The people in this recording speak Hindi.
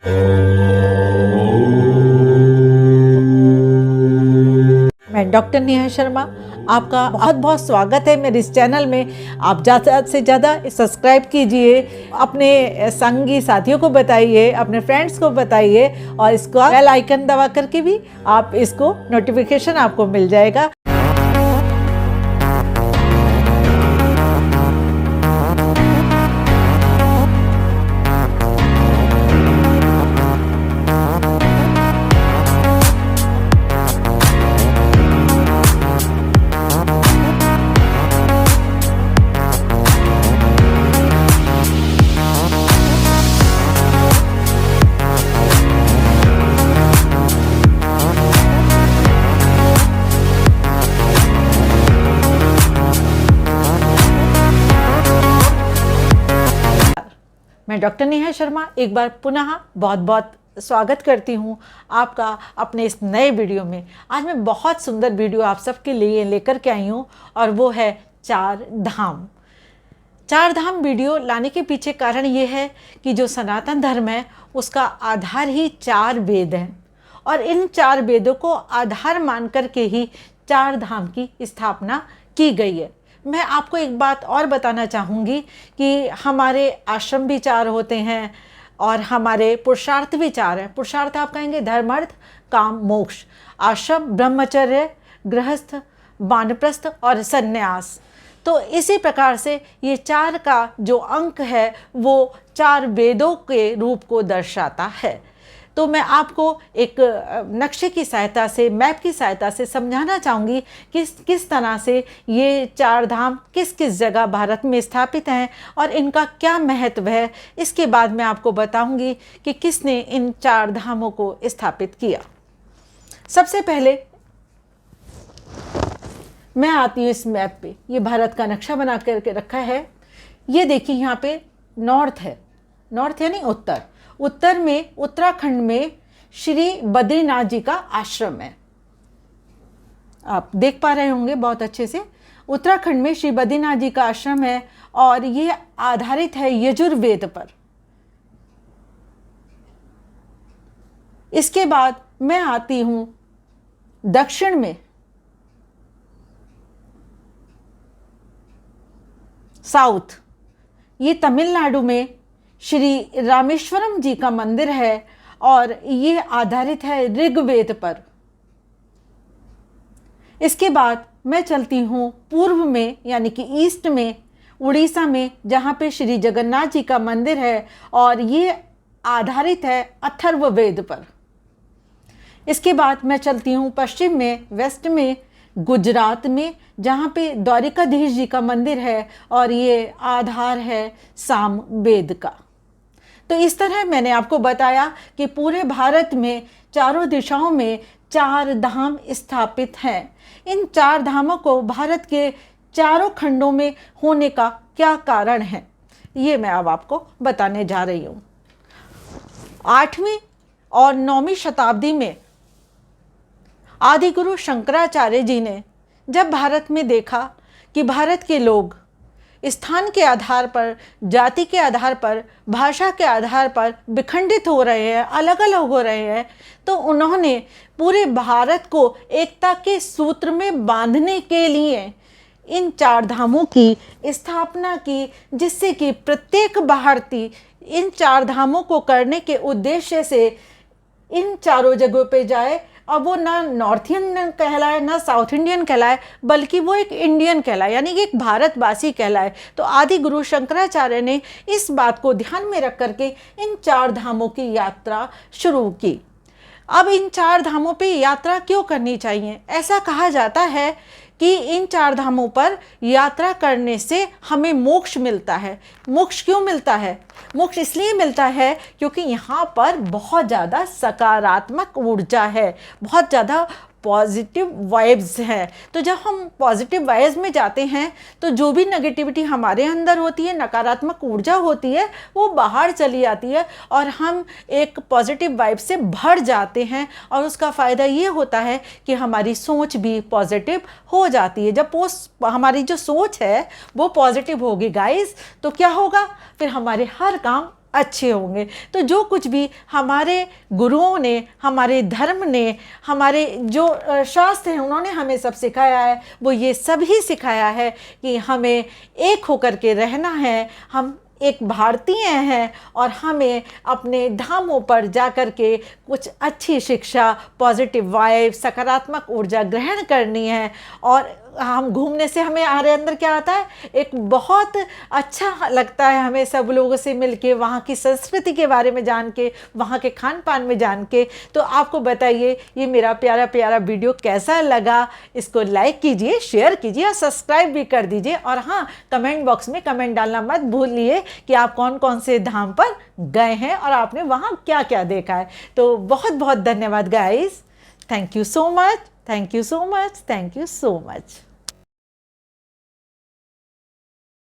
मैं डॉक्टर नेहा शर्मा, आपका बहुत बहुत स्वागत है मेरे इस चैनल में। आप ज़्यादा से ज़्यादा सब्सक्राइब कीजिए, अपने संगी साथियों को बताइए, अपने फ्रेंड्स को बताइए, और इसको बेल आइकन दबा करके भी आप इसको नोटिफिकेशन आपको मिल जाएगा। मैं डॉक्टर नेहा शर्मा एक बार पुनः बहुत बहुत स्वागत करती हूँ आपका अपने इस नए वीडियो में। आज मैं बहुत सुंदर वीडियो आप सबके लिए लेकर के आई हूँ, और वो है चार धाम। चार धाम वीडियो लाने के पीछे कारण ये है कि जो सनातन धर्म है उसका आधार ही चार वेद हैं, और इन चार वेदों को आधार मान करके ही चार धाम की स्थापना की गई है। मैं आपको एक बात और बताना चाहूँगी कि हमारे आश्रम भी चार होते हैं और हमारे पुरुषार्थ भी चार हैं। पुरुषार्थ आप कहेंगे धर्म, अर्थ, काम, मोक्ष। आश्रम ब्रह्मचर्य, गृहस्थ, वानप्रस्थ और सन्यास। तो इसी प्रकार से ये चार का जो अंक है वो चार वेदों के रूप को दर्शाता है। तो मैं आपको एक नक्शे की सहायता से, मैप की सहायता से समझाना चाहूँगी किस तरह से ये चार धाम किस किस जगह भारत में स्थापित हैं और इनका क्या महत्व है। इसके बाद मैं आपको बताऊँगी कि किसने इन चार धामों को स्थापित किया। सबसे पहले मैं आती हूँ इस मैप पे। ये भारत का नक्शा बना करके रखा है। ये देखिए यहाँ पे नॉर्थ है, नॉर्थ यानी उत्तर। उत्तर में उत्तराखंड में श्री बद्रीनाथ जी का आश्रम है, आप देख पा रहे होंगे बहुत अच्छे से। उत्तराखंड में श्री बद्रीनाथ जी का आश्रम है और ये आधारित है यजुर्वेद पर। इसके बाद मैं आती हूं दक्षिण में, साउथ। ये तमिलनाडु में श्री रामेश्वरम जी का मंदिर है और ये आधारित है ऋग्वेद पर। इसके बाद मैं चलती हूँ पूर्व में यानी कि ईस्ट में, उड़ीसा में, जहाँ पे श्री जगन्नाथ जी का मंदिर है और ये आधारित है अथर्ववेद पर। इसके बाद मैं चलती हूँ पश्चिम में, वेस्ट में, गुजरात में, जहाँ पे द्वारिकाधीश जी का मंदिर है और ये आधार है सामवेद का। तो इस तरह मैंने आपको बताया कि पूरे भारत में चारों दिशाओं में चार धाम स्थापित हैं। इन चार धामों को भारत के चारों खंडों में होने का क्या कारण है, ये मैं अब आपको बताने जा रही हूँ। 8वीं और 9वीं शताब्दी में आदिगुरु शंकराचार्य जी ने जब भारत में देखा कि भारत के लोग स्थान के आधार पर, जाति के आधार पर, भाषा के आधार पर विखंडित हो रहे हैं, अलग अलग हो रहे हैं, तो उन्होंने पूरे भारत को एकता के सूत्र में बांधने के लिए इन चार धामों की स्थापना की, जिससे कि प्रत्येक भारतीय इन चार धामों को करने के उद्देश्य से इन चारों जगहों पे जाए, और वो ना नॉर्थ इंडियन कहलाए ना साउथ इंडियन कहलाए, बल्कि वो एक इंडियन कहलाए, यानी कि एक भारतवासी कहलाए। तो आदि गुरु शंकराचार्य ने इस बात को ध्यान में रख करके इन चार धामों की यात्रा शुरू की। अब इन चार धामों पे यात्रा क्यों करनी चाहिए? ऐसा कहा जाता है कि इन चार धामों पर यात्रा करने से हमें मोक्ष मिलता है। मोक्ष क्यों मिलता है? मोक्ष इसलिए मिलता है क्योंकि यहाँ पर बहुत ज़्यादा सकारात्मक ऊर्जा है, बहुत ज़्यादा पॉजिटिव वाइब्स हैं। तो जब हम पॉजिटिव वाइब्स में जाते हैं तो जो भी नेगेटिविटी हमारे अंदर होती है, नकारात्मक ऊर्जा होती है, वो बाहर चली जाती है और हम एक पॉजिटिव वाइब से भर जाते हैं। और उसका फ़ायदा ये होता है कि हमारी सोच भी पॉजिटिव हो जाती है। जब हमारी जो सोच है वो पॉजिटिव होगी गाइस, तो क्या होगा? फिर हमारे हर काम अच्छे होंगे। तो जो कुछ भी हमारे गुरुओं ने, हमारे धर्म ने, हमारे जो शास्त्र हैं, उन्होंने हमें सब सिखाया है, वो ये सब ही सिखाया है कि हमें एक होकर के रहना है। हम एक भारतीय हैं और हमें अपने धामों पर जाकर के कुछ अच्छी शिक्षा, पॉजिटिव वाइब, सकारात्मक ऊर्जा ग्रहण करनी है। और हम घूमने से हमें हमारे अंदर क्या आता है, एक बहुत अच्छा लगता है हमें सब लोगों से मिलके, वहाँ की संस्कृति के बारे में जान के, वहाँ के खान पान में जान के। तो आपको बताइए ये मेरा प्यारा प्यारा वीडियो कैसा लगा। इसको लाइक कीजिए, शेयर कीजिए और सब्सक्राइब भी कर दीजिए। और हाँ, कमेंट बॉक्स में कमेंट डालना मत भूलिए कि आप कौन कौन से धाम पर गए हैं और आपने वहाँ क्या क्या देखा है। तो बहुत बहुत धन्यवाद guys. Thank you so much, thank you so much, thank you so much.